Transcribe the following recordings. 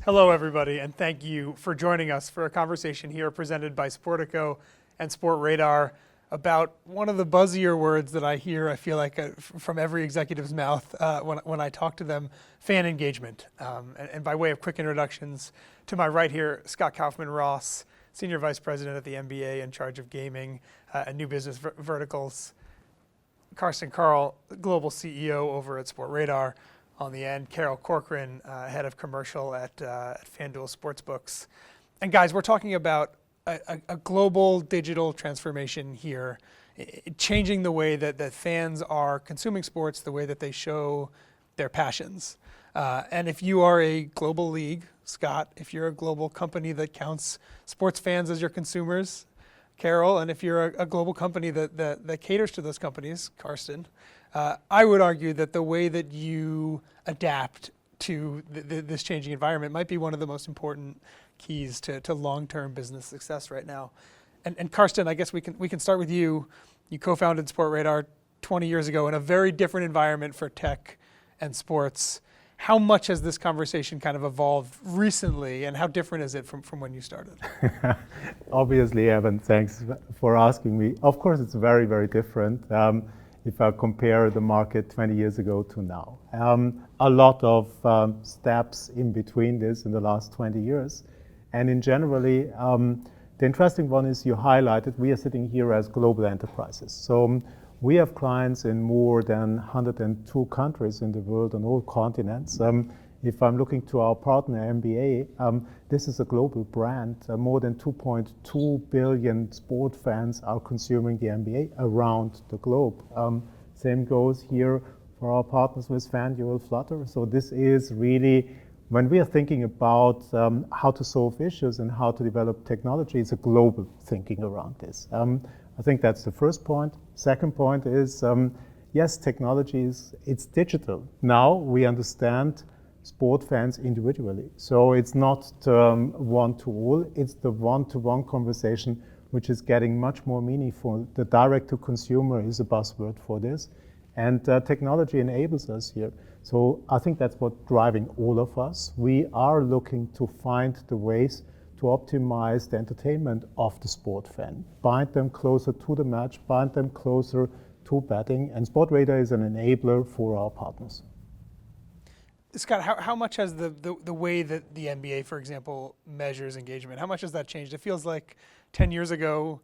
Hello, everybody, and thank you for joining us for a conversation here presented by Sportico and Sportradar about one of the buzzier words that I hear, I feel like, from every executive's mouth when I talk to them, fan engagement. And by way of quick introductions, to my right here, Scott Kaufman-Ross, Senior Vice President at the NBA in charge of gaming and new business verticals. Carsten Karl, Global CEO over at Sportradar. On the end, Carol Corcoran, Head of Commercial at FanDuel Sportsbooks. And guys, we're talking about a global digital transformation here, changing the way that fans are consuming sports, the way that they show their passions. And if you are a global league, Scott, if you're a global company that counts sports fans as your consumers, Carol, and if you're a global company that caters to those companies, Carsten, I would argue that the way that you adapt to this changing environment might be one of the most important keys to long-term business success right now. And Carsten, I guess we can start with you. You co-founded Sportradar 20 years ago in a very different environment for tech and sports. How much has this conversation kind of evolved recently, and how different is it from when you started? Obviously, Evan, thanks for asking me. Of course, it's very, very different if I compare the market 20 years ago to now. A lot of steps in between this in the last 20 years. And in generally, the interesting one is you highlighted, we are sitting here as global enterprises. So we have clients in more than 102 countries in the world on all continents. If I'm looking to our partner NBA, this is a global brand. More than 2.2 billion sport fans are consuming the NBA around the globe. Same goes here for our partners with FanDuel, Flutter. So this is really, when we are thinking about how to solve issues and how to develop technology, it's a global thinking around this. I think that's the first point. Second point is, yes, technology it's digital. Now we understand sport fans individually. So it's not one-to-all, it's the one-to-one conversation which is getting much more meaningful. The direct-to-consumer is a buzzword for this. And technology enables us here. So I think that's what's driving all of us. We are looking to find the ways to optimize the entertainment of the sport fan, bind them closer to the match, bind them closer to betting, and Sportradar is an enabler for our partners. Scott, how much has the way that the NBA, for example, measures engagement, how much has that changed? It feels like 10 years ago,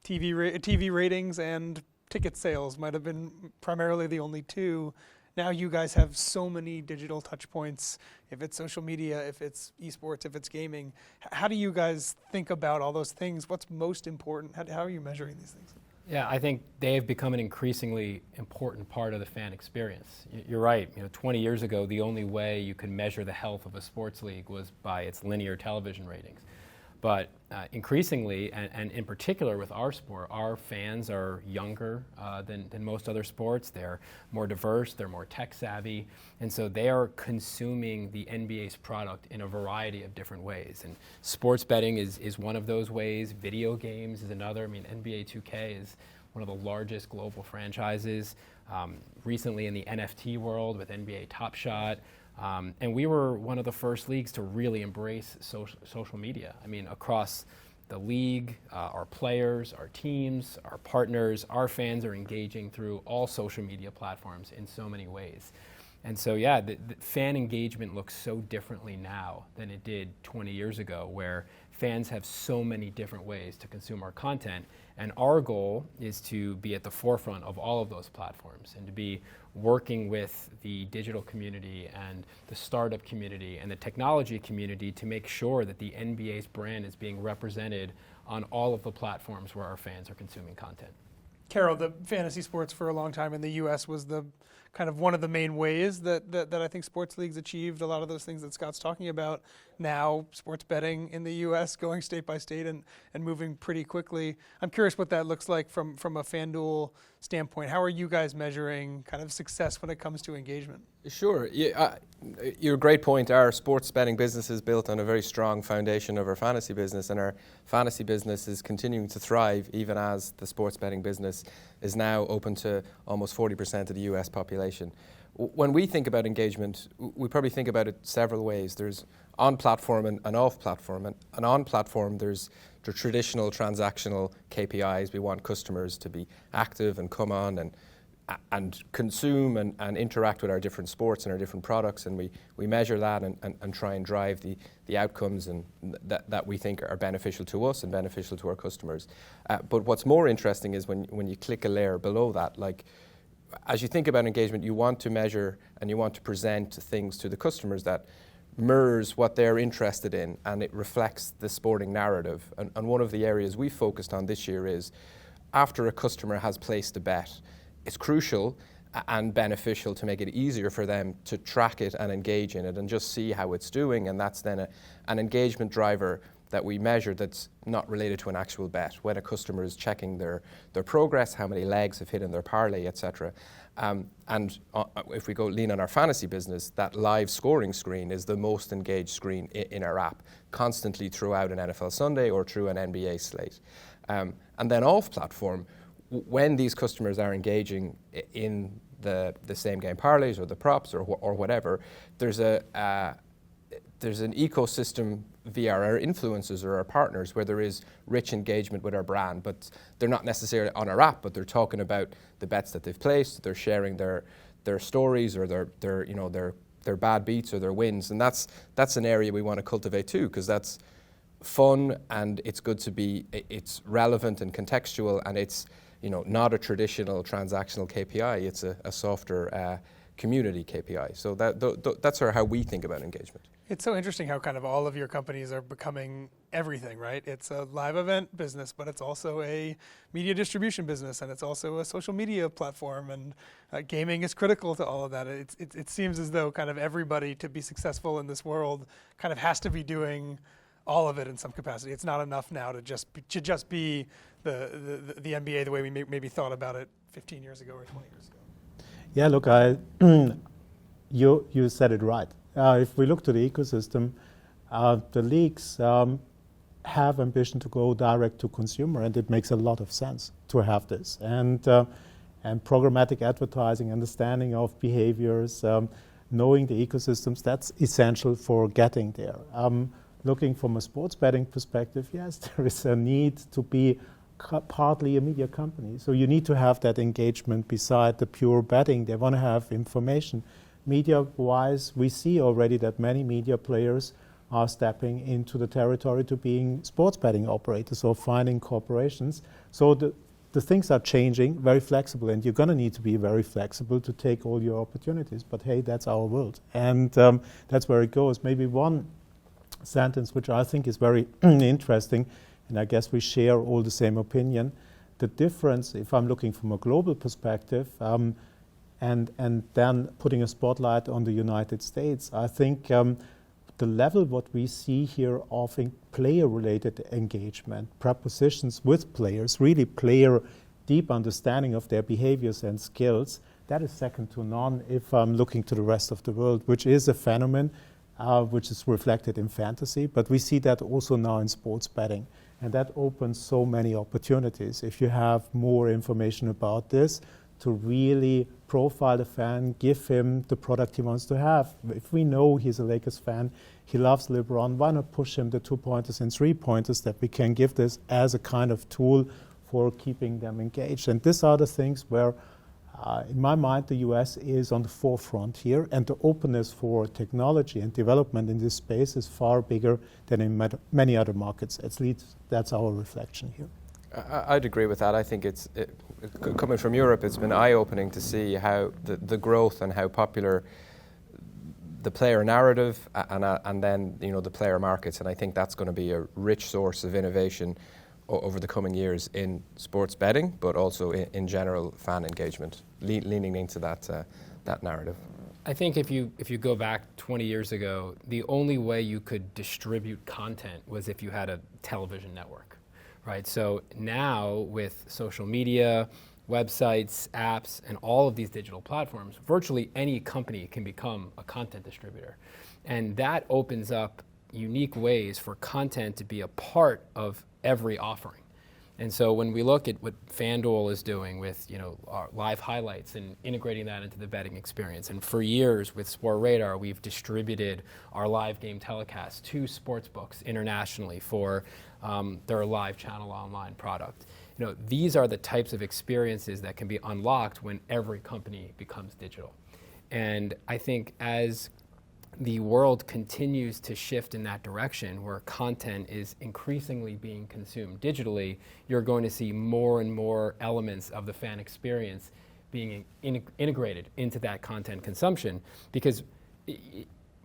TV ratings and ticket sales might have been primarily the only two. Now you guys have so many digital touch points, if it's social media, if it's esports, if it's gaming. How do you guys think about all those things? What's most important? How are you measuring these things? Yeah, I think they've become an increasingly important part of the fan experience. You're right. 20 years ago, the only way you could measure the health of a sports league was by its linear television ratings. But increasingly, and in particular with our sport, our fans are younger than most other sports. They're more diverse, they're more tech savvy, and so they are consuming the NBA's product in a variety of different ways. And sports betting is one of those ways. Video games is another. I mean, NBA 2K is one of the largest global franchises. Recently in the NFT world with NBA Top Shot. And we were one of the first leagues to really embrace social media. I mean, across the league, our players, our teams, our partners, our fans are engaging through all social media platforms in so many ways. And so, yeah, the fan engagement looks so differently now than it did 20 years ago, where fans have so many different ways to consume our content. And our goal is to be at the forefront of all of those platforms and to be working with the digital community and the startup community and the technology community to make sure that the NBA's brand is being represented on all of the platforms where our fans are consuming content. Carol, the fantasy sports for a long time in the U.S. was the kind of one of the main ways that I think sports leagues achieved a lot of those things that Scott's talking about. Now, sports betting in the U.S. going state by state and moving pretty quickly. I'm curious what that looks like from a FanDuel standpoint. How are you guys measuring kind of success when it comes to engagement? Sure. You're a great point. Our sports betting business is built on a very strong foundation of our fantasy business, and our fantasy business is continuing to thrive even as the sports betting business is now open to almost 40% of the US population. When we think about engagement, we probably think about it several ways. There's on platform and off platform. And on platform, there's the traditional transactional KPIs. We want customers to be active and come on and consume and interact with our different sports and our different products, and we measure that and try and drive the outcomes and that we think are beneficial to us and beneficial to our customers. But what's more interesting is when you click a layer below that, like as you think about engagement, you want to measure and you want to present things to the customers that mirrors what they're interested in, and it reflects the sporting narrative. And one of the areas we focused on this year is after a customer has placed a bet, it's crucial and beneficial to make it easier for them to track it and engage in it and just see how it's doing. And that's then an engagement driver that we measure that's not related to an actual bet. When a customer is checking their progress, how many legs have hit in their parlay, etc. If we go lean on our fantasy business, that live scoring screen is the most engaged screen in our app, constantly throughout an NFL Sunday or through an NBA slate. And then off platform, when these customers are engaging in the same game parlays or the props or whatever, there's an ecosystem via our influencers or our partners where there is rich engagement with our brand, but they're not necessarily on our app, but they're talking about the bets that they've placed, they're sharing their stories or their bad beats or their wins, and that's an area we want to cultivate too, because that's fun and it's good to be, it's relevant and contextual, and it's not a traditional transactional KPI, it's a softer community KPI. So that's how we think about engagement. It's so interesting how kind of all of your companies are becoming everything, right? It's a live event business, but it's also a media distribution business, and it's also a social media platform, and gaming is critical to all of that. It seems as though kind of everybody, to be successful in this world, kind of has to be doing all of it in some capacity. It's not enough now to just be the NBA the way we maybe thought about it 15 years ago or 20 years ago. Yeah, look, you said it right. If we look to the ecosystem, the leagues have ambition to go direct to consumer, and it makes a lot of sense to have this. And programmatic advertising, understanding of behaviors, knowing the ecosystems, that's essential for getting there. Looking from a sports betting perspective, yes, there is a need to be partly a media company. So you need to have that engagement beside the pure betting. They want to have information. Media-wise, we see already that many media players are stepping into the territory to being sports betting operators or finding corporations. So the things are changing, very flexible, and you're going to need to be very flexible to take all your opportunities. But hey, that's our world, and that's where it goes. Maybe one sentence which I think is very interesting, and I guess we share all the same opinion. The difference, if I'm looking from a global perspective, and then putting a spotlight on the United States, I think the level what we see here of player-related engagement, propositions with players, really player deep understanding of their behaviors and skills, that is second to none if I'm looking to the rest of the world, which is a phenomenon which is reflected in fantasy, but we see that also now in sports betting. And that opens so many opportunities. If you have more information about this, to really profile the fan, give him the product he wants to have. If we know he's a Lakers fan, he loves LeBron, why not push him the 2-pointers and 3-pointers that we can give this as a kind of tool for keeping them engaged. And these are the things where, in my mind, the US is on the forefront here, and the openness for technology and development in this space is far bigger than in many other markets. At least that's our reflection here. I'd agree with that. I think coming from Europe, it's been eye-opening to see how the growth and how popular the player narrative and then the player markets, and I think that's going to be a rich source of innovation over the coming years in sports betting, but also in general fan engagement, leaning into that narrative. I think if you go back 20 years ago, the only way you could distribute content was if you had a television network, right? So now with social media, websites, apps, and all of these digital platforms, virtually any company can become a content distributor. And that opens up unique ways for content to be a part of every offering. And so when we look at what FanDuel is doing with our live highlights and integrating that into the betting experience, and for years with Sportradar, we've distributed our live game telecasts to sportsbooks internationally for their live channel online product. These are the types of experiences that can be unlocked when every company becomes digital. And I think as the world continues to shift in that direction where content is increasingly being consumed digitally, you're going to see more and more elements of the fan experience being integrated into that content consumption. Because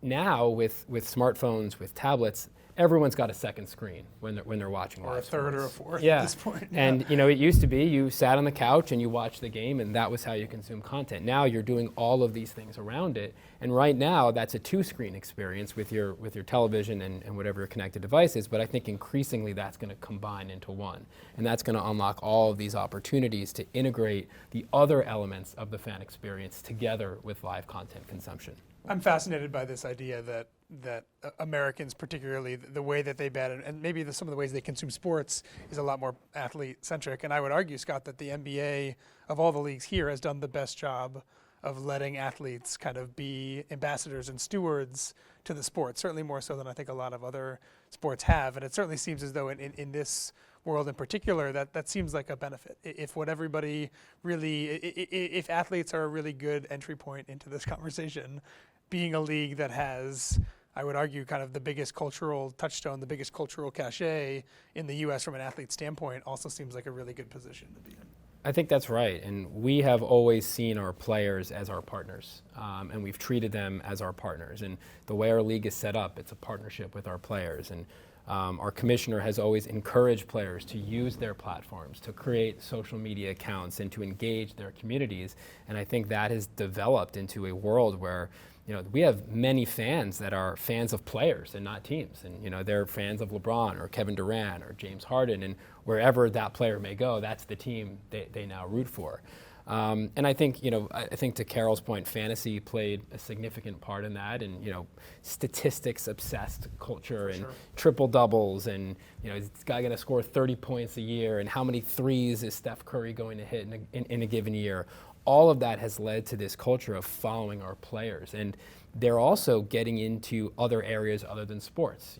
now with smartphones, with tablets, everyone's got a second screen when they're watching live or a third sports. or a fourth Yeah. at this point. And it used to be you sat on the couch and you watched the game, and that was how you consume content. Now you're doing all of these things around it, and right now that's a two-screen experience with your television and whatever your connected device is. But I think increasingly that's going to combine into one, and that's going to unlock all of these opportunities to integrate the other elements of the fan experience together with live content consumption. I'm fascinated by this idea that Americans, particularly the way that they bet and maybe some of the ways they consume sports, is a lot more athlete-centric. And I would argue, Scott, that the NBA, of all the leagues here, has done the best job of letting athletes kind of be ambassadors and stewards to the sport, certainly more so than I think a lot of other sports have. And it certainly seems as though in this world in particular, that seems like a benefit. If if athletes are a really good entry point into this conversation, being a league that has, I would argue, kind of the biggest cultural touchstone, the biggest cultural cachet in the U.S. from an athlete standpoint also seems like a really good position to be in. I think that's right, and we have always seen our players as our partners, and we've treated them as our partners. And the way our league is set up, it's a partnership with our players. And our commissioner has always encouraged players to use their platforms, to create social media accounts, and to engage their communities. And I think that has developed into a world where we have many fans that are fans of players and not teams. And they're fans of LeBron or Kevin Durant or James Harden, and wherever that player may go, that's the team they now root for. And I think, to Carol's point, fantasy played a significant part in that, and statistics-obsessed culture, and triple doubles, and is this guy going to score 30 points a year, and how many threes is Steph Curry going to hit in a given year? All of that has led to this culture of following our players, and they're also getting into other areas other than sports.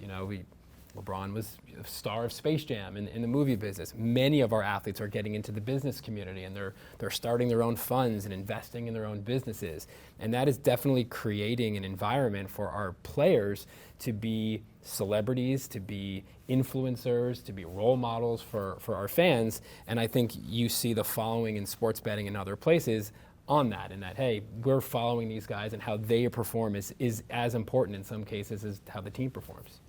LeBron was a star of Space Jam in the movie business. Many of our athletes are getting into the business community, and they're starting their own funds and investing in their own businesses. And that is definitely creating an environment for our players to be celebrities, to be influencers, to be role models for our fans. And I think you see the following in sports betting and other places on that, and that, hey, we're following these guys, and how they perform is as important in some cases as how the team performs.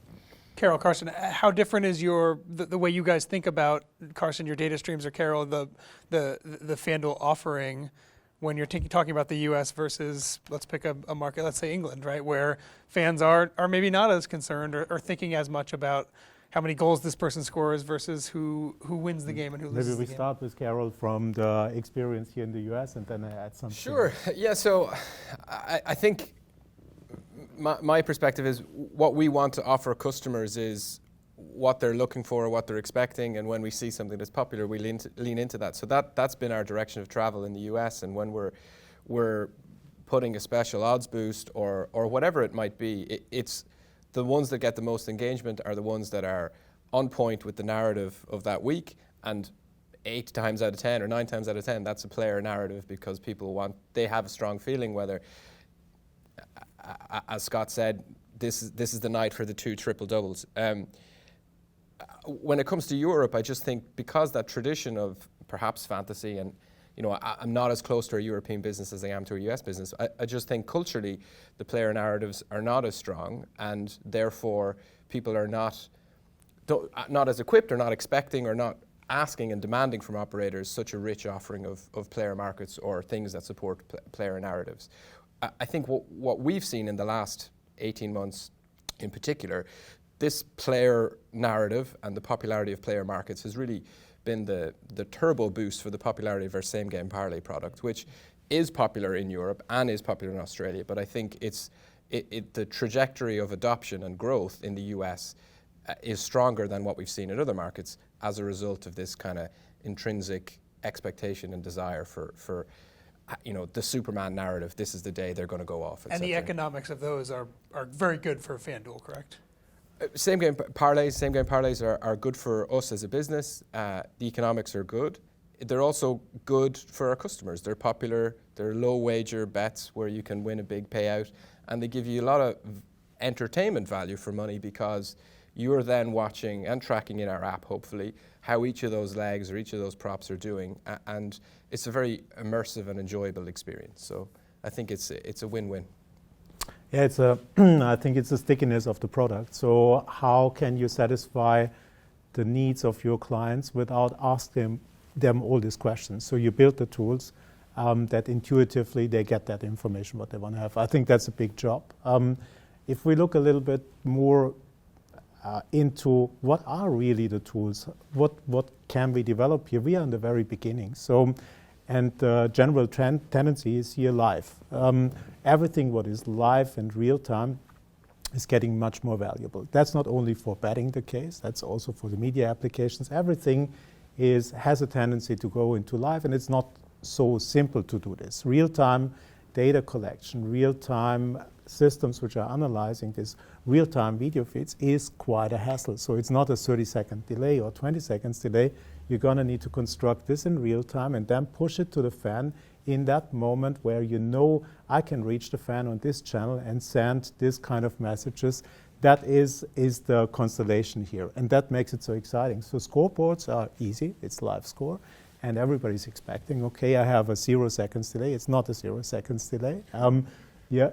Carol, Carson, how different is the way you guys think about, Carson, your data streams, or Carol, the FanDuel offering when you're talking about the U.S. versus, let's pick a market, let's say England, right, where fans are maybe not as concerned or thinking as much about how many goals this person scores versus who wins the game and who loses the game? Maybe we start with Carol from the experience here in the U.S. and then I add something. Sure. Yeah, so I think my perspective is what we want to offer customers is what they're looking for, what they're expecting, and when we see something that's popular, we lean into that. So that's been our direction of travel in the US, and when we're putting a special odds boost or whatever it might be, it's the ones that get the most engagement are the ones that are on point with the narrative of that week, and 8 times out of 10 or 9 times out of 10, that's a player narrative because they have a strong feeling whether, as Scott said, this is the night for the 2 triple doubles. When it comes to Europe, I just think because that tradition of perhaps fantasy, and I'm not as close to a European business as I am to a US business, I just think culturally the player narratives are not as strong, and therefore people are not as equipped or not expecting or not asking and demanding from operators such a rich offering of player markets or things that support player narratives. I think what we've seen in the last 18 months in particular, this player narrative and the popularity of player markets has really been the turbo boost for the popularity of our same game parlay product, which is popular in Europe and is popular in Australia. But I think the trajectory of adoption and growth in the US is stronger than what we've seen in other markets, as a result of this kind of intrinsic expectation and desire for the Superman narrative. This is the day they're going to go off. And the economics of those are very good for FanDuel, correct? Same game parlays are good for us as a business. The economics are good. They're also good for our customers. They're popular. They're low wager bets where you can win a big payout, and they give you a lot of entertainment value for money because you're then watching and tracking in our app, hopefully, how each of those legs or each of those props are doing, and it's a very immersive and enjoyable experience. So I think it's a win-win. Yeah, I think it's the stickiness of the product. So how can you satisfy the needs of your clients without asking them all these questions? So you build the tools that intuitively they get that information what they want to have. I think that's a big job. If we look a little bit more into what are really the tools, what can we develop here? We are in the very beginning. So, and the general tendency is here live. Everything what is live and real time is getting much more valuable. That's not only for betting the case, that's also for the media applications. Everything has a tendency to go into live, and it's not so simple to do this. Real-time data collection, real-time systems which are analyzing this real-time video feeds is quite a hassle. So it's not a 30-second delay or 20 seconds delay. You're going to need to construct this in real time and then push it to the fan in that moment where I can reach the fan on this channel and send this kind of messages. That is the constellation here, and that makes it so exciting. So scoreboards are easy. It's live score. And everybody's expecting, okay, I have a 0 seconds delay. It's not a 0 seconds delay.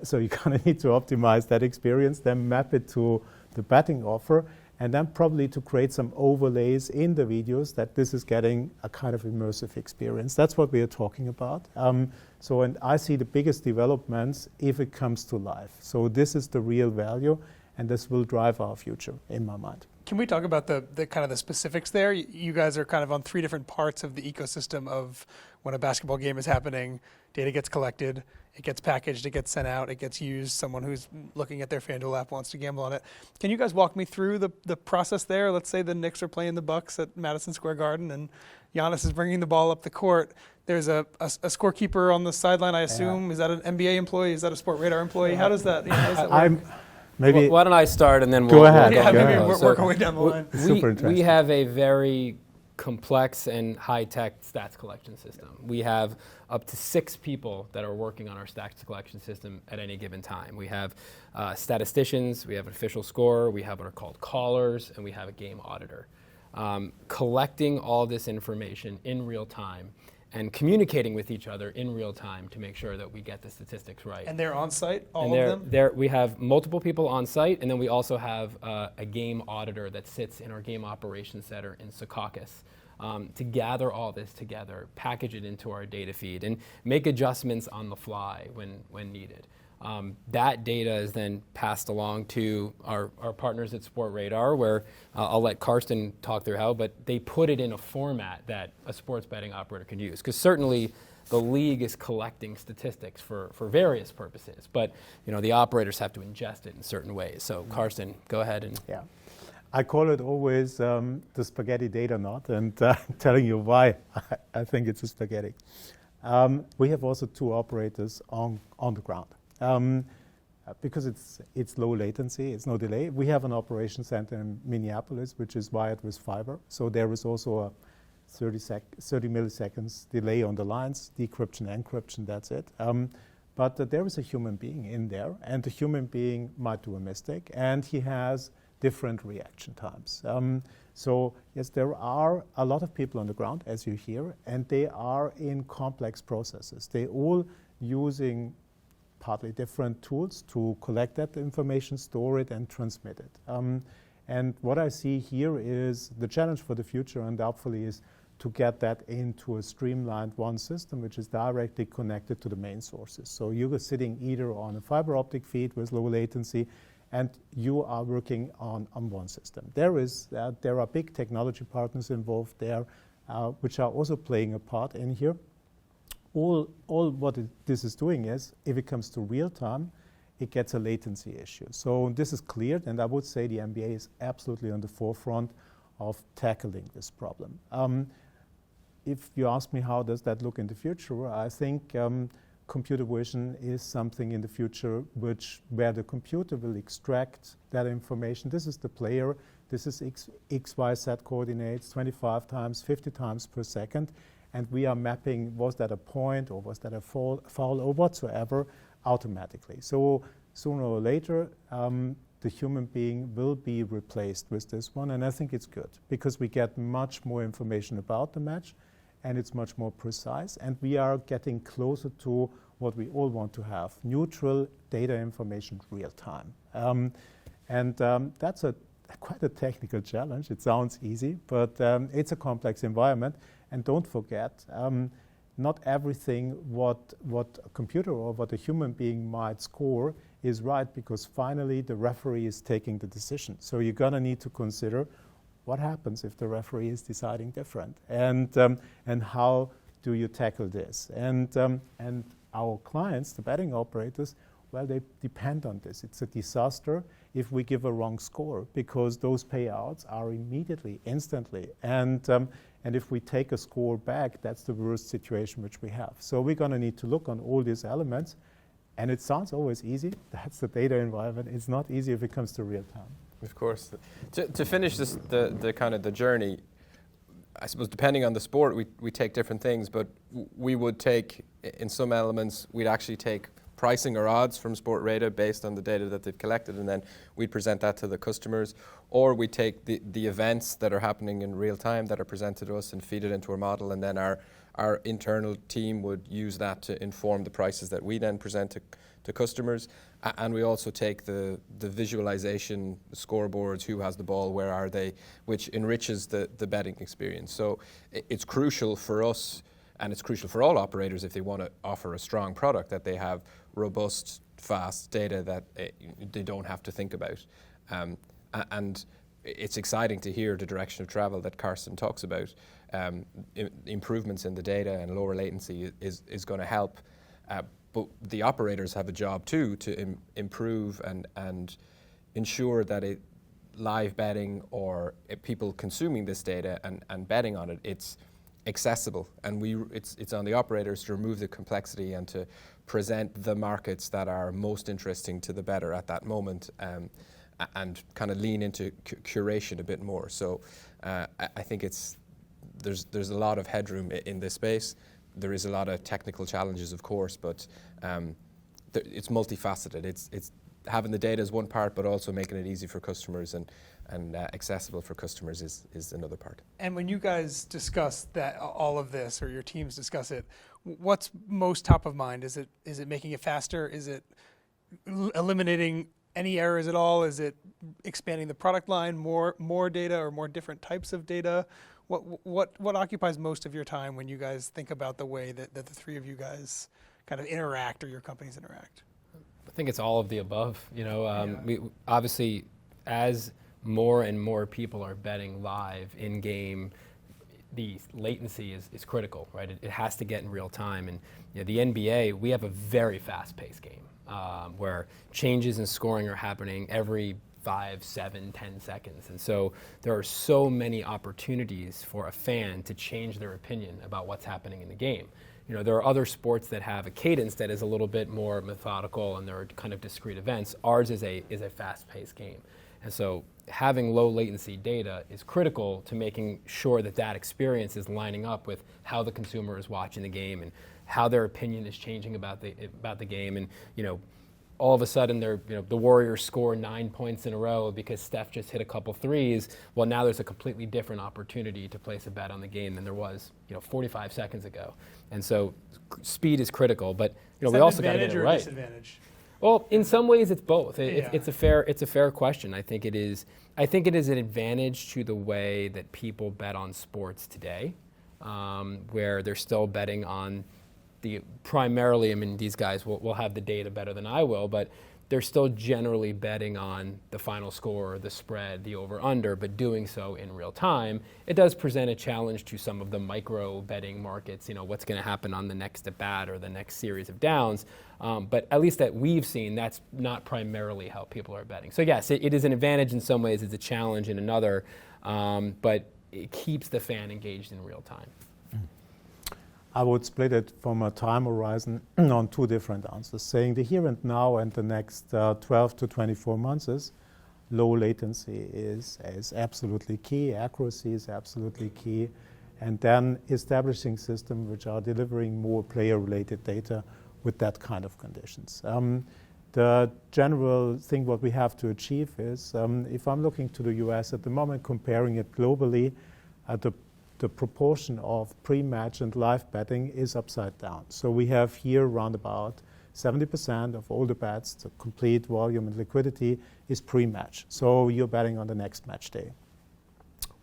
So you're going to need to optimize that experience, then map it to the betting offer, and then probably to create some overlays in the videos that this is getting a kind of immersive experience. That's what we are talking about. And I see the biggest developments if it comes to live. So this is the real value, and this will drive our future in my mind. Can we talk about the kind of the specifics there? You guys are kind of on 3 different parts of the ecosystem of when a basketball game is happening, data gets collected, it gets packaged, it gets sent out, it gets used, someone who's looking at their FanDuel app wants to gamble on it. Can you guys walk me through the process there? Let's say the Knicks are playing the Bucks at Madison Square Garden and Giannis is bringing the ball up the court. There's a scorekeeper on the sideline, I assume. Yeah. Is that an NBA employee? Is that a Sportradar employee? How does that work? Maybe why don't I start and then we'll go ahead. Maybe work our way down the line. Super interesting. We have a very complex and high-tech stats collection system. We have up to 6 people that are working on our stats collection system at any given time. We have statisticians, we have an official scorer, we have what are called callers, and we have a game auditor. Collecting all this information in real time and communicating with each other in real time to make sure that we get the statistics right. And they're on site, all of them? We have multiple people on site, and then we also have a game auditor that sits in our game operations center in Secaucus to gather all this together, package it into our data feed, and make adjustments on the fly when needed. That data is then passed along to our partners at Sportradar, where I'll let Karsten talk through how, but they put it in a format that a sports betting operator can use. Because certainly the league is collecting statistics for various purposes, but the operators have to ingest it in certain ways. So Karsten, go ahead and... Yeah. I call it always the spaghetti data knot, and telling you why I think it's a spaghetti. We have also 2 operators on the ground. Because it's low latency, it's no delay. We have an operations center in Minneapolis, which is wired with fiber. So there is also a 30 milliseconds delay on the lines, decryption, encryption, that's it. But there is a human being in there, and the human being might do a mistake, and he has different reaction times. So yes, there are a lot of people on the ground, as you hear, and they are in complex processes. They all using partly different tools to collect that information, store it, and transmit it. And what I see here is the challenge for the future, and hopefully is to get that into a streamlined one system, which is directly connected to the main sources. So you are sitting either on a fiber optic feed with low latency, and you are working on one system. There are big technology partners involved there, which are also playing a part in here. All what this is doing is, if it comes to real time, it gets a latency issue. So this is cleared, and I would say the NBA is absolutely on the forefront of tackling this problem. If you ask me how does that look in the future, I think computer vision is something in the future where the computer will extract that information. This is the player, this is X, Y, Z coordinates 25 times, 50 times per second, and we are mapping, was that a point or was that a foul or whatsoever, automatically. So sooner or later, the human being will be replaced with this one, and I think it's good because we get much more information about the match, and it's much more precise, and we are getting closer to what we all want to have, neutral data information real time. That's quite a technical challenge. It sounds easy, but it's a complex environment. And don't forget, not everything what a computer or what a human being might score is right, because finally the referee is taking the decision. So you're gonna need to consider what happens if the referee is deciding different, and how do you tackle this? And our clients, the betting operators, well, they depend on this. It's a disaster if we give a wrong score, because those payouts are immediately, instantly, and if we take a score back, that's the worst situation which we have. So we're going to need to look on all these elements, and it sounds always easy. That's the data environment. It's not easy if it comes to real time. Of course. To finish this, the kind of the journey, I suppose depending on the sport, we take different things, but we would take, in some elements, we'd actually take pricing or odds from Sportradar based on the data that they've collected, and then we'd present that to the customers. Or we take the events that are happening in real time that are presented to us and feed it into our model, and then our internal team would use that to inform the prices that we then present to customers. And we also take the visualization, the scoreboards, who has the ball, where are they, which enriches the betting experience. So it's crucial for us, and it's crucial for all operators if they want to offer a strong product, that they have robust, fast data that they don't have to think about. And it's exciting to hear the direction of travel that Carsten talks about. Improvements in the data and lower latency is going to help. But the operators have a job too to improve and ensure that live betting or people consuming this data and betting on it, it's accessible, and it's on the operators to remove the complexity and to present the markets that are most interesting to the bettor at that moment, and kind of lean into curation a bit more. So I think there's a lot of headroom in this space. There is a lot of technical challenges, of course, but it's multifaceted. It's having the data is one part, but also making it easy for customers and accessible for customers is another part. And when you guys discuss that, all of this, or your teams discuss it, what's most top of mind? Is it making it faster? Is it eliminating any errors at all? Is it expanding the product line, more data or more different types of data? What occupies most of your time when you guys think about the way that the three of you guys kind of interact, or your companies interact? I think it's all of the above. We obviously, as more and more people are betting live in game, the latency is critical, right? It has to get in real time. And the NBA, we have a very fast-paced game where changes in scoring are happening every 5, 7, 10 seconds. And so there are so many opportunities for a fan to change their opinion about what's happening in the game. There are other sports that have a cadence that is a little bit more methodical, and there are kind of discrete events. Ours is a fast-paced game. And so having low latency data is critical to making sure that experience is lining up with how the consumer is watching the game and how their opinion is changing about the game. And all of a sudden the Warriors score 9 points in a row because Steph just hit a couple threes. Well, now there's a completely different opportunity to place a bet on the game than there was 45 seconds ago. And so speed is critical, but we also got to get it right. Disadvantage? Well, in some ways it's both. It's a fair question. I think it is an advantage to the way that people bet on sports today, where they're still betting on primarily, these guys will have the data better than I will, but they're still generally betting on the final score, the spread, the over-under, but doing so in real time. It does present a challenge to some of the micro betting markets, what's going to happen on the next at-bat or the next series of downs. But at least that we've seen, that's not primarily how people are betting. So yes, it is an advantage in some ways, it's a challenge in another, but it keeps the fan engaged in real time. I would split it from a time horizon on two different answers, saying the here and now and the next 12 to 24 months is low latency is absolutely key, accuracy is absolutely key, and then establishing systems which are delivering more player-related data with that kind of conditions. The general thing what we have to achieve is, if I'm looking to the US at the moment, comparing it globally, the proportion of pre-match and live betting is upside down. So we have here around about 70% of all the bets, the complete volume and liquidity is pre-match. So you're betting on the next match day.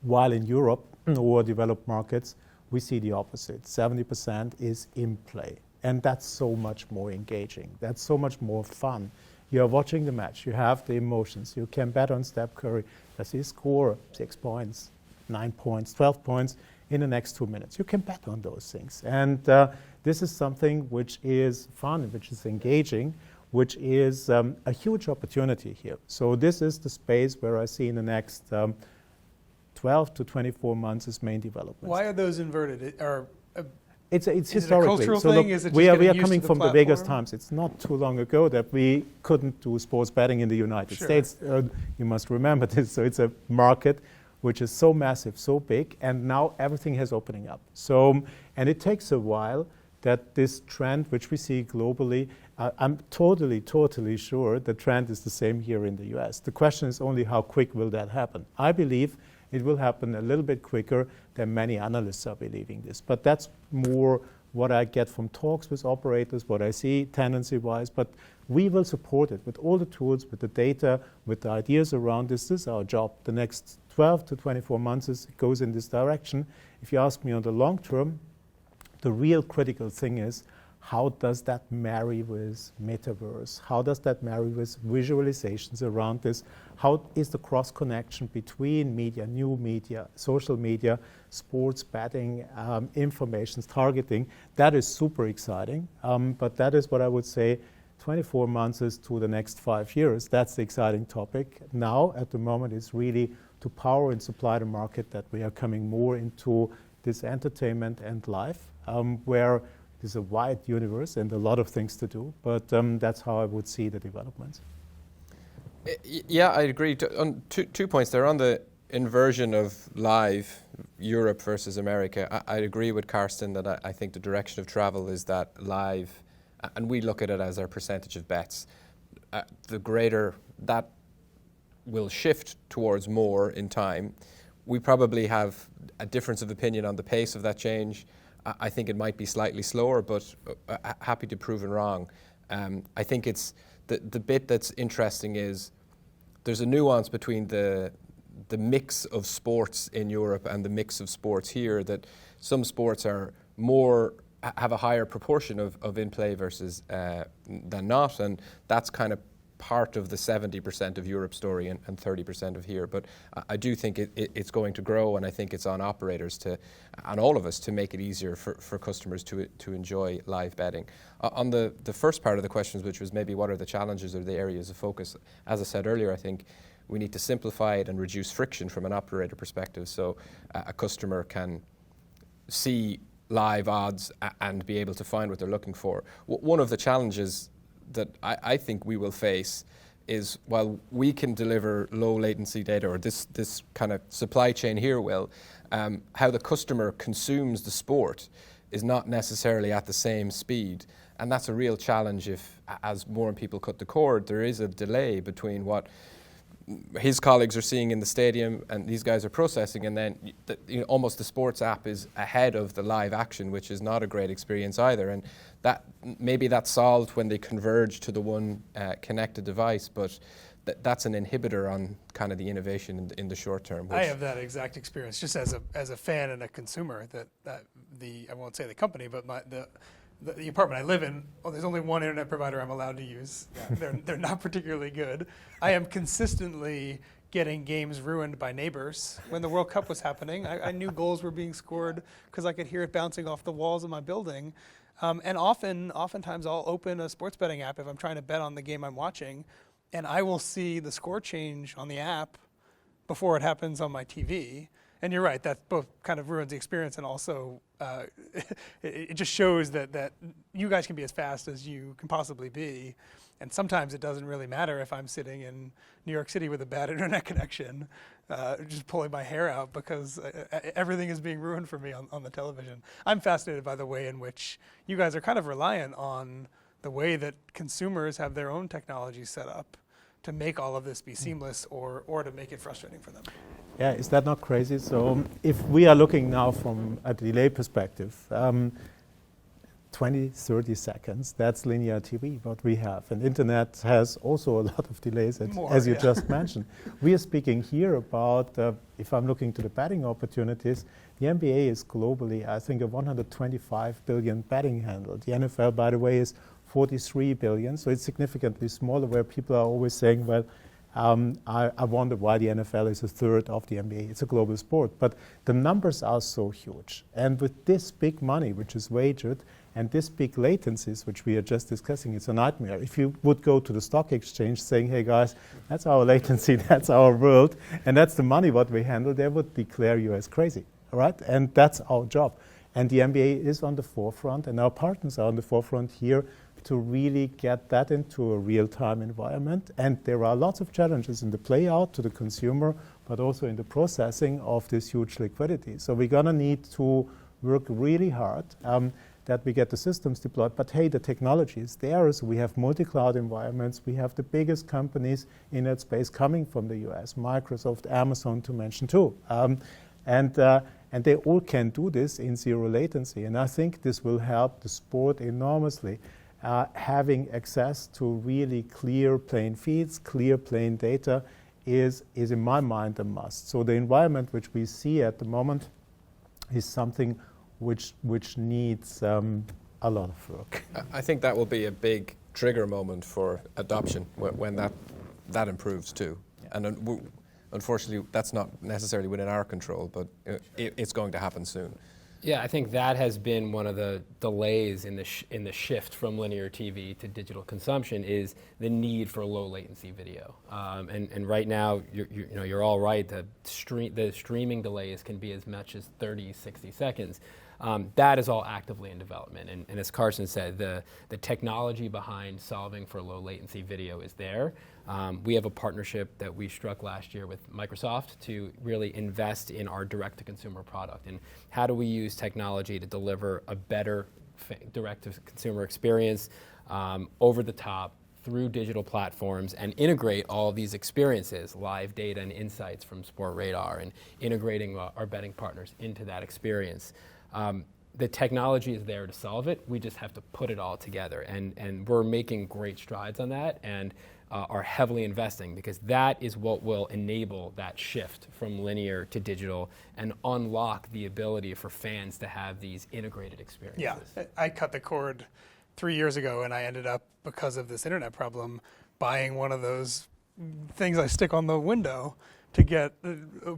While in Europe or developed markets, we see the opposite. 70% is in play. And that's so much more engaging. That's so much more fun. You're watching the match. You have the emotions. You can bet on Steph Curry. Does he score 6 points? 9 points, 12 points in the next 2 minutes. You can bet on those things. And this is something which is fun, which is engaging, which is a huge opportunity here. So this is the space where I see in the next 12 to 24 months as main developments. Why are those inverted? It's is historically. it a cultural so thing? look, Is it just we are getting used coming to the from the Vegas platform? times. It's not too long ago that we couldn't do sports betting in the United Sure. States. You must remember this. So it's a market which is so massive, so big, and now everything is opening up. So, and it takes a while that this trend, which we see globally, I'm totally sure the trend is the same here in the US. The question is only how quick will that happen? I believe it will happen a little bit quicker than many analysts are believing this. But that's more what I get from talks with operators, what I see tendency-wise. But we will support it with all the tools, with the data, with the ideas around this. This is our job. The next 12 to 24 months it goes in this direction. If you ask me on the long term, the real critical thing is, how does that marry with metaverse? How does that marry with visualizations around this? How is the cross connection between media, new media, social media, sports betting, information targeting? That is super exciting. But that is what I would say 24 months is to the next 5 years. That's the exciting topic. Now, at the moment, it's really to power and supply the market that we are coming more into this entertainment and life, where there's a wide universe and a lot of things to do, but that's how I would see the developments. Yeah, I agree. On two points there. On the inversion of live, Europe versus America, I agree with Karsten that I think the direction of travel is that live, and we look at it as our percentage of bets, the greater that will shift towards more in time. We probably have a difference of opinion on the pace of that change. I think it might be slightly slower, but happy to prove it wrong. I think it's the bit that's interesting is there's a nuance between the mix of sports in Europe and the mix of sports here, that some sports are have a higher proportion of in play versus than not, and that's kind of part of the 70% of Europe story and 30% of here. But I do think it's going to grow, and I think it's on operators and all of us to make it easier for customers to enjoy live betting. On the first part of the questions, which was maybe what are the challenges or the areas of focus, as I said earlier, I think we need to simplify it and reduce friction from an operator perspective, so a customer can see live odds and be able to find what they're looking for. One of the challenges that I think we will face is, while we can deliver low latency data, or this kind of supply chain here will, how the customer consumes the sport is not necessarily at the same speed. And that's a real challenge if, as more people cut the cord, there is a delay between what his colleagues are seeing in the stadium and these guys are processing, and then almost the sports app is ahead of the live action, which is not a great experience either. And that maybe that's solved when they converge to the one connected device, but that's an inhibitor on kind of the innovation in the short term. I have that exact experience, just as a fan and a consumer. That I won't say the company, but the apartment I live in, well, there's only one internet provider I'm allowed to use. They're not particularly good. I am consistently getting games ruined by neighbors. When the World Cup was happening, I knew goals were being scored because I could hear it bouncing off the walls of my building. And oftentimes I'll open a sports betting app if I'm trying to bet on the game I'm watching, and I will see the score change on the app before it happens on my TV. And you're right, that both kind of ruins the experience, and also it just shows that you guys can be as fast as you can possibly be. And sometimes it doesn't really matter if I'm sitting in New York City with a bad internet connection, just pulling my hair out because everything is being ruined for me on the television. I'm fascinated by the way in which you guys are kind of reliant on the way that consumers have their own technology set up to make all of this be seamless or to make it frustrating for them. Yeah, is that not crazy? So if we are looking now from a delay perspective, 20, 30 seconds, that's linear TV, what we have. And internet has also a lot of delays, as you just mentioned. We are speaking here about, if I'm looking to the betting opportunities, the NBA is globally, I think, a 125 billion betting handle. The NFL, by the way, is 43 billion, so it's significantly smaller, where people are always saying, well, I wonder why the NFL is a third of the NBA. It's a global sport, but the numbers are so huge. And with this big money, which is wagered, and this big latencies, which we are just discussing, it's a nightmare. If you would go to the stock exchange saying, hey guys, that's our latency, that's our world, and that's the money what we handle, they would declare you as crazy, all right? And that's our job. And the NBA is on the forefront, and our partners are on the forefront here to really get that into a real-time environment. And there are lots of challenges in the play out to the consumer, but also in the processing of this huge liquidity. So we're gonna need to work really hard that we get the systems deployed. But hey, the technology is there. So we have multi-cloud environments. We have the biggest companies in that space coming from the US, Microsoft, Amazon to mention too. And they all can do this in zero latency. And I think this will help the sport enormously. Having access to really clear plain feeds, clear plain data is in my mind a must. So the environment which we see at the moment is something which needs a lot of work. I think that will be a big trigger moment for adoption when that improves too. Yeah. And unfortunately, that's not necessarily within our control, but it's going to happen soon. Yeah, I think that has been one of the delays in the shift from linear TV to digital consumption is the need for low latency video. And right now, you're all right. The streaming delays can be as much as 30, 60 seconds. That is all actively in development. And as Carson said, the technology behind solving for low latency video is there. We have a partnership that we struck last year with Microsoft to really invest in our direct-to-consumer product. And how do we use technology to deliver a better direct-to-consumer experience over the top through digital platforms and integrate all of these experiences, live data and insights from Sportradar, and integrating our betting partners into that experience. The technology is there to solve it. We just have to put it all together. And we're making great strides on that and are heavily investing, because that is what will enable that shift from linear to digital and unlock the ability for fans to have these integrated experiences. Yeah, I cut the cord 3 years ago, and I ended up, because of this internet problem, buying one of those things I stick on the window to get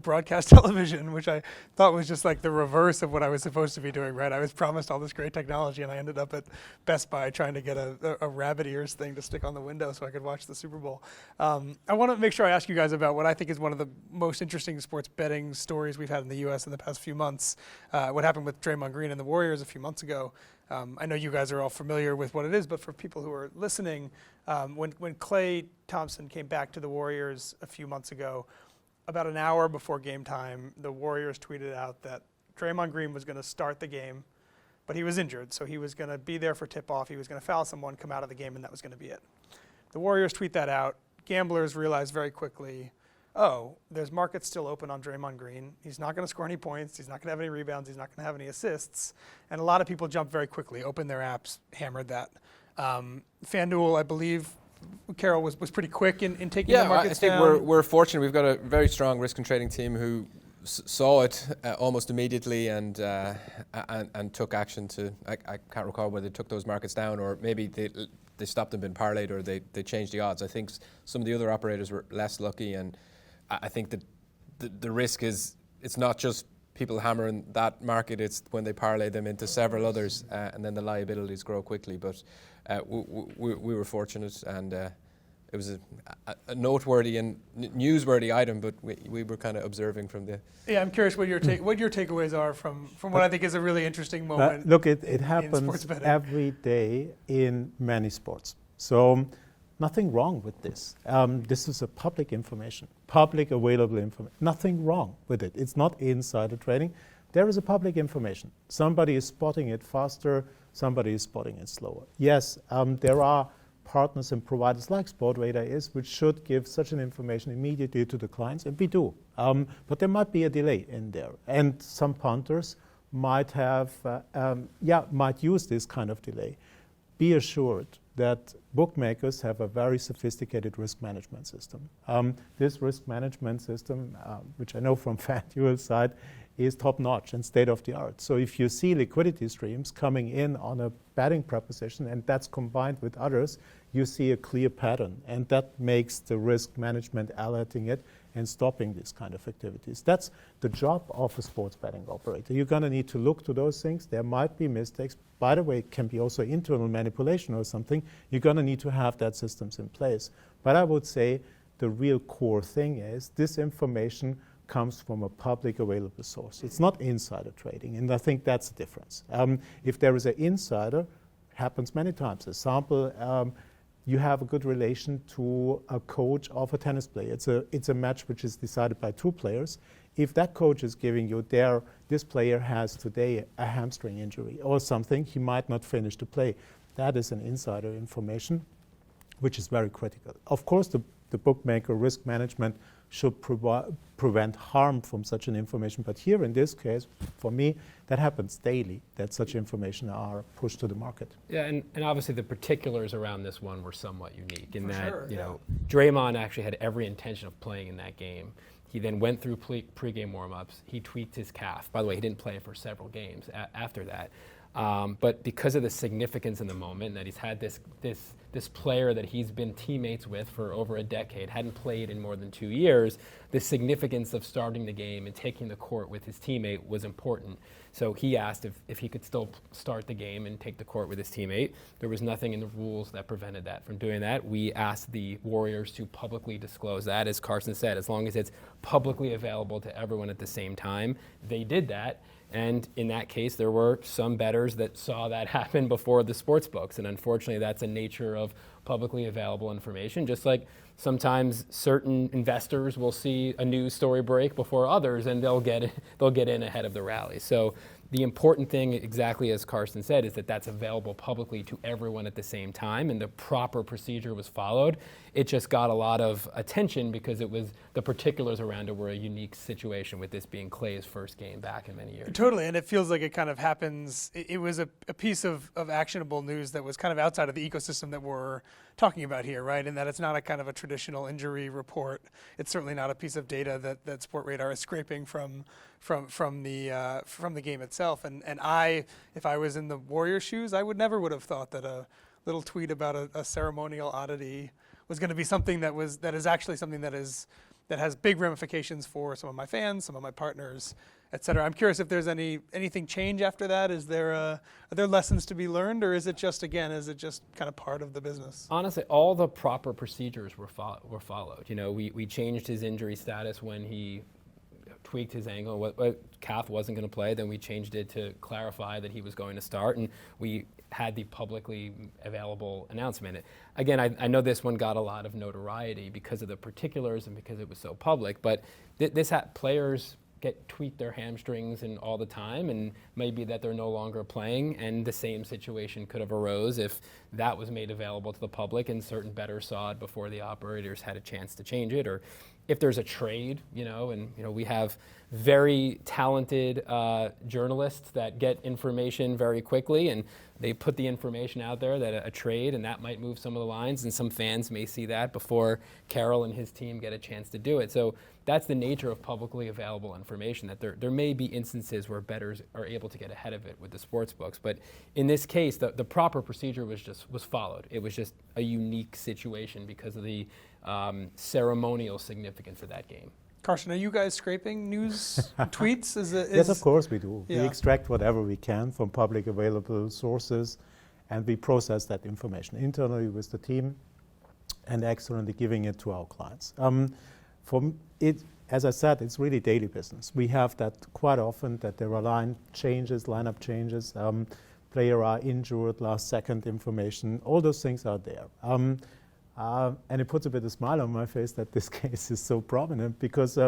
broadcast television, which I thought was just like the reverse of what I was supposed to be doing, right? I was promised all this great technology, and I ended up at Best Buy trying to get a rabbit ears thing to stick on the window so I could watch the Super Bowl. I want to make sure I ask you guys about what I think is one of the most interesting sports betting stories we've had in the U.S. in the past few months, what happened with Draymond Green and the Warriors a few months ago. I know you guys are all familiar with what it is, but for people who are listening, when Klay Thompson came back to the Warriors a few months ago, about an hour before game time, the Warriors tweeted out that Draymond Green was going to start the game, but he was injured, so he was going to be there for tip-off. He was going to foul someone, come out of the game, and that was going to be it. The Warriors tweet that out. Gamblers realize very quickly, oh, there's markets still open on Draymond Green. He's not going to score any points. He's not going to have any rebounds. He's not going to have any assists. And a lot of people jumped very quickly, opened their apps, hammered that. FanDuel, I believe, Carol was pretty quick in taking the markets down. I think we're fortunate. We've got a very strong risk and trading team who saw it almost immediately and took action to. I can't recall whether they took those markets down or maybe they stopped them being parlayed or they changed the odds. I think some of the other operators were less lucky, and I think that the risk is it's not just people hammering that market, it's when they parlay them into several others and then the liabilities grow quickly. But we were fortunate, and it was a noteworthy and newsworthy item, but we were kind of observing from the... Yeah, I'm curious what your takeaways are from what I think is a really interesting moment. Look, it happens every day in many sports. So nothing wrong with this. This is a public information, public available information. Nothing wrong with it. It's not insider trading. There is a public information. Somebody is spotting it faster, somebody is spotting it slower. Yes, there are partners and providers like Sportradar is, which should give such an information immediately to the clients, and we do. But there might be a delay in there, and some punters might have, might use this kind of delay. Be assured that bookmakers have a very sophisticated risk management system. This risk management system, which I know from FanDuel side, is top-notch and state-of-the-art. So if you see liquidity streams coming in on a betting proposition and that's combined with others, you see a clear pattern, and that makes the risk management alerting it and stopping these kind of activities. That's the job of a sports betting operator. You're going to need to look to those things. There might be mistakes. By the way, it can be also internal manipulation or something. You're going to need to have that systems in place. But I would say the real core thing is this information comes from a public available source. It's not insider trading, and I think that's the difference. If there is an insider, happens many times. Example, you have a good relation to a coach of a tennis player. It's a match which is decided by two players. If that coach is giving you this player has today a hamstring injury or something, he might not finish to play. That is an insider information, which is very critical. Of course, the bookmaker risk management should prevent harm from such an information. But here in this case, for me, that happens daily, that such information are pushed to the market. Yeah, and obviously the particulars around this one were somewhat unique in that, you know, Draymond actually had every intention of playing in that game. He then went through pregame warm-ups. He tweaked his calf. By the way, he didn't play for several games after that. But because of the significance in the moment, that he's had this player that he's been teammates with for over a decade, hadn't played in more than 2 years, the significance of starting the game and taking the court with his teammate was important. So he asked if he could still start the game and take the court with his teammate. There was nothing in the rules that prevented that from doing that. We asked the Warriors to publicly disclose that, as Carson said, as long as it's publicly available to everyone at the same time. They did that. And in that case, there were some bettors that saw that happen before the sports books. And unfortunately, that's a nature of publicly available information. Just like sometimes certain investors will see a news story break before others, and they'll get in ahead of the rally. So the important thing, exactly as Carson said, is that that's available publicly to everyone at the same time, and the proper procedure was followed. It just got a lot of attention because the particulars around it were a unique situation, with this being Clay's first game back in many years. Totally, and it feels like it kind of happens. It was a piece of actionable news that was kind of outside of the ecosystem that we're talking about here, right? And that it's not a kind of a traditional injury report. It's certainly not a piece of data that Sportradar is scraping from the game itself. And if I was in the Warriors' shoes, I would have thought that a little tweet about a ceremonial oddity was going to be something that is actually something that has big ramifications for some of my fans, some of my partners, et cetera. I'm curious if there's anything change after that. Are there lessons to be learned, or is it just kind of part of the business? Honestly, all the proper procedures were followed. You know, we changed his injury status when he tweaked his ankle. What calf wasn't going to play, then we changed it to clarify that he was going to start, and we had the publicly available announcement. Again, I know this one got a lot of notoriety because of the particulars and because it was so public, but players tweak their hamstrings and all the time, and maybe that they're no longer playing, and the same situation could have arose if that was made available to the public and certain bettors saw it before the operators had a chance to change it, or if there's a trade, and we have very talented journalists that get information very quickly, and they put the information out there that a trade, and that might move some of the lines, and some fans may see that before Carroll and his team get a chance to do it. So that's the nature of publicly available information, that there may be instances where bettors are able to get ahead of it with the sports books. But in this case, the proper procedure was followed. It was just a unique situation because of the ceremonial significance of that game. Carson, are you guys scraping news tweets? Yes, of course we do. Yeah. We extract whatever we can from public available sources, and we process that information internally with the team and externally giving it to our clients. As I said, it's really daily business. We have that quite often, that there are lineup changes, player are injured, last second information, all those things are there. And it puts a bit of a smile on my face that this case is so prominent, because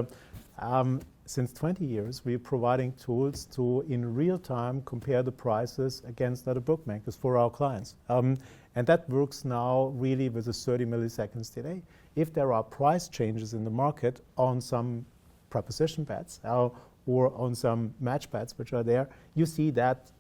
since 20 years we're providing tools to, in real time, compare the prices against other bookmakers for our clients. And that works now really with a 30 milliseconds delay. If there are price changes in the market on some proposition bets or on some match bets which are there, you see that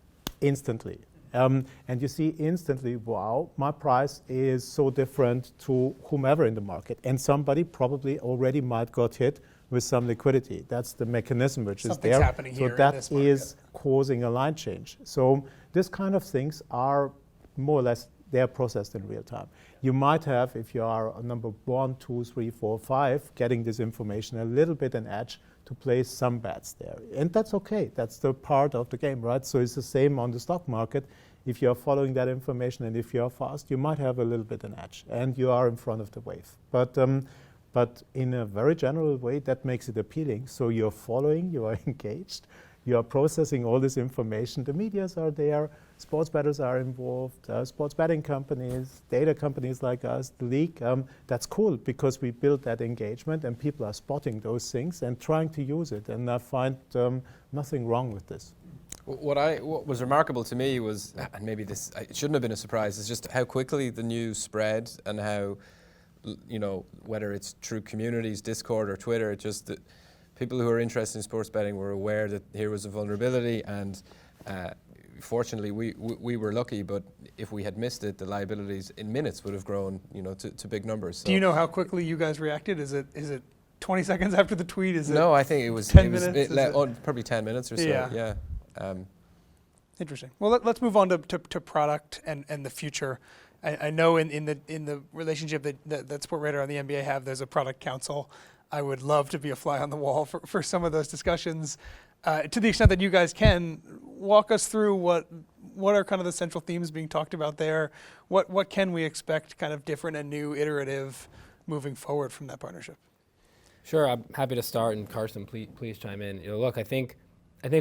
instantly. And you see instantly, wow, my price is so different to whomever in the market. And somebody probably already might got hit with some liquidity. That's the mechanism which is there. Happening so here that in this is causing a line change. So this kind of things are more or less, they're processed in real time. You might have, if you are number 1, 2, 3, 4, 5, getting this information a little bit an edge to place some bets there. And that's okay. That's the part of the game, right? So it's the same on the stock market. If you're following that information and if you're fast, you might have a little bit an edge and you are in front of the wave. But in a very general way, that makes it appealing. So you're following, you are engaged, you are processing all this information. The medias are there, sports bettors are involved, sports betting companies, data companies like us, the league. That's cool because we build that engagement and people are spotting those things and trying to use it. And I find nothing wrong with this. What was remarkable to me was, and maybe this it shouldn't have been a surprise, is just how quickly the news spread and how, whether it's through communities, Discord or Twitter, just that people who are interested in sports betting were aware that here was a vulnerability, and fortunately we were lucky, but if we had missed it, the liabilities in minutes would have grown, to big numbers. So. Do you know how quickly you guys reacted? Is it 20 seconds after the tweet? No, I think it was 10 minutes? Probably 10 minutes or so. Yeah. Interesting. Well, let's move on to product and the future. I know in the relationship that Sportradar and the NBA have, there's a product council. I would love to be a fly on the wall for some of those discussions. To the extent that you guys can, walk us through what are kind of the central themes being talked about there. What can we expect kind of different and new, iterative, moving forward from that partnership? Sure, I'm happy to start, and Carson, please chime in. Look, I think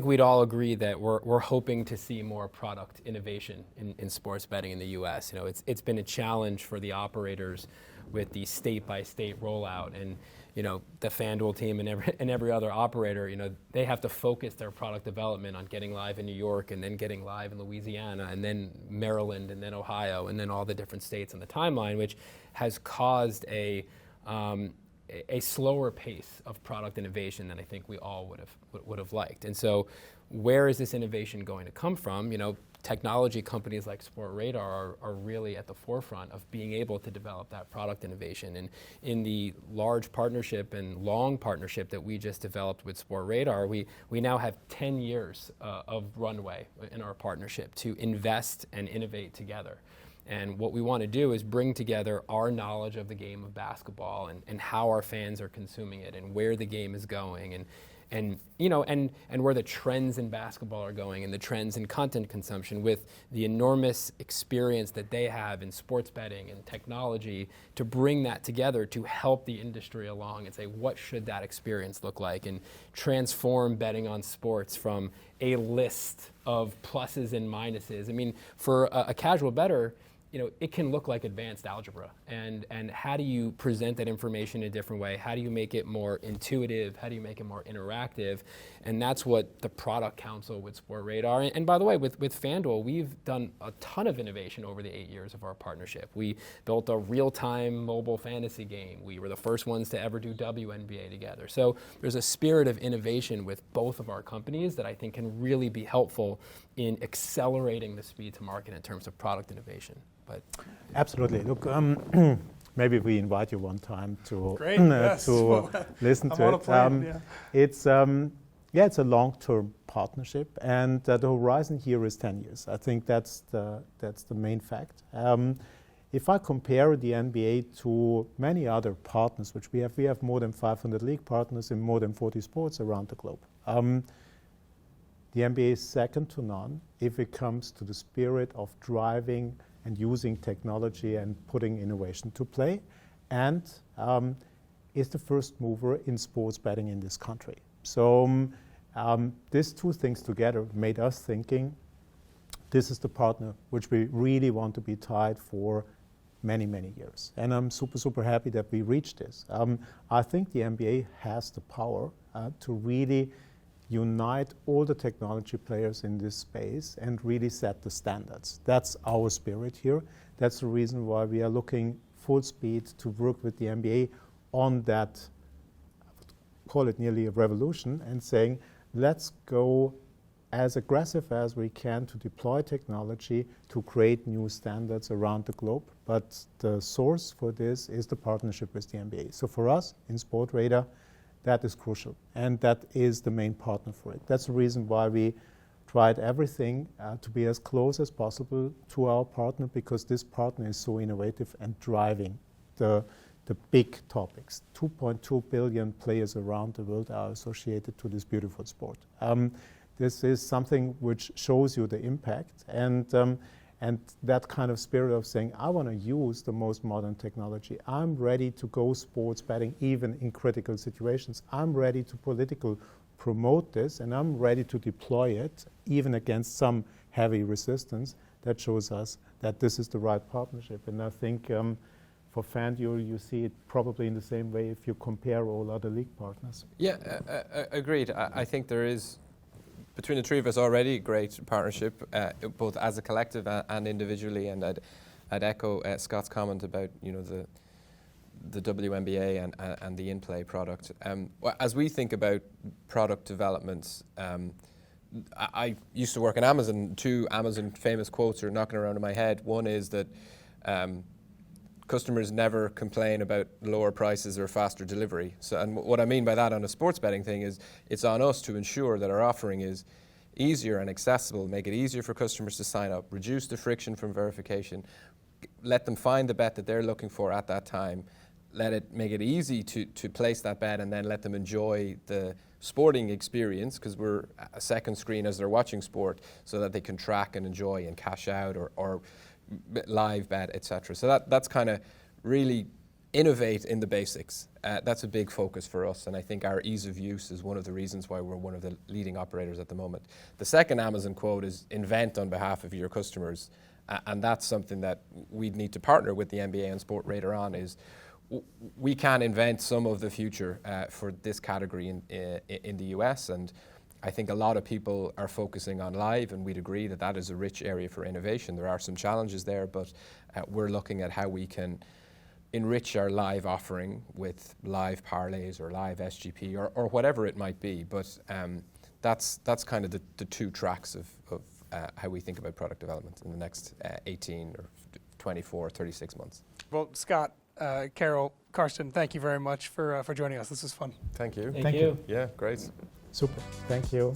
we'd all agree that we're hoping to see more product innovation in sports betting in the U.S. It's been a challenge for the operators with the state-by-state rollout, and the FanDuel team and every other operator, they have to focus their product development on getting live in New York and then getting live in Louisiana and then Maryland and then Ohio and then all the different states on the timeline, which has caused a slower pace of product innovation than I think we all would have liked. And so where is this innovation going to come from? Technology companies like Sportradar are really at the forefront of being able to develop that product innovation. And in the large partnership and long partnership that we just developed with Sportradar, we now have 10 years of runway in our partnership to invest and innovate together. And what we want to do is bring together our knowledge of the game of basketball and how our fans are consuming it and where the game is going and where the trends in basketball are going and the trends in content consumption with the enormous experience that they have in sports betting and technology, to bring that together to help the industry along and say, what should that experience look like, and transform betting on sports from a list of pluses and minuses. I mean, for a casual bettor, it can look like advanced algebra. And how do you present that information in a different way? How do you make it more intuitive? How do you make it more interactive? And that's what the product council with Sportradar. And by the way, with FanDuel, we've done a ton of innovation over the 8 years of our partnership. We built a real-time mobile fantasy game. We were the first ones to ever do WNBA together. So there's a spirit of innovation with both of our companies that I think can really be helpful in accelerating the speed to market in terms of product innovation. But absolutely. Look, maybe we invite you one time to Great, yes. to listen to it. It's it's a long-term partnership, and the horizon here is 10 years. I think that's the main fact. If I compare the NBA to many other partners, which we have more than 500 league partners in more than 40 sports around the globe. The NBA is second to none if it comes to the spirit of driving and using technology and putting innovation to play, and is the first mover in sports betting in this country. So these two things together made us thinking this is the partner which we really want to be tied for many, many years. And I'm super, super happy that we reached this. I think the NBA has the power to really unite all the technology players in this space and really set the standards. That's our spirit here. That's the reason why we are looking full speed to work with the NBA on that, I would call it nearly a revolution, and saying, let's go as aggressive as we can to deploy technology to create new standards around the globe. But the source for this is the partnership with the NBA. So for us in Sportradar, that is crucial, and that is the main partner for it. That's the reason why we tried everything to be as close as possible to our partner, because this partner is so innovative and driving the big topics. 2.2 billion players around the world are associated to this beautiful sport. This is something which shows you the impact, and that kind of spirit of saying, I want to use the most modern technology. I'm ready to go sports betting even in critical situations. I'm ready to politically promote this, and I'm ready to deploy it even against some heavy resistance. That shows us that this is the right partnership. And I think for FanDuel, you see it probably in the same way if you compare all other league partners. Yeah, agreed. I think there is, between the three of us already, a great partnership, both as a collective and individually. And I'd echo Scott's comment about the WNBA and the in-play product. As we think about product developments, I used to work in Amazon. Two Amazon famous quotes are knocking around in my head. One is that customers never complain about lower prices or faster delivery. So, and what I mean by that on a sports betting thing is it's on us to ensure that our offering is easier and accessible, make it easier for customers to sign up, reduce the friction from verification, let them find the bet that they're looking for at that time, make it easy to place that bet, and then let them enjoy the sporting experience, because we're a second screen as they're watching sport, so that they can track and enjoy and cash out or live bet, etc. So that's kind of really innovate in the basics. That's a big focus for us, and I think our ease of use is one of the reasons why we're one of the leading operators at the moment. The second Amazon quote is invent on behalf of your customers, and that's something that we'd need to partner with the NBA and Sportradar on. Is we can invent some of the future for this category in the US, and I think a lot of people are focusing on live, and we'd agree that that is a rich area for innovation. There are some challenges there, but we're looking at how we can enrich our live offering with live parlays or live SGP or whatever it might be. But that's kind of the two tracks of how we think about product development in the next 18 or 24, 36 months. Well, Scott, Carol, Karsten, thank you very much for joining us. This was fun. Thank you. Thank you. Yeah, great. Super. Thank you.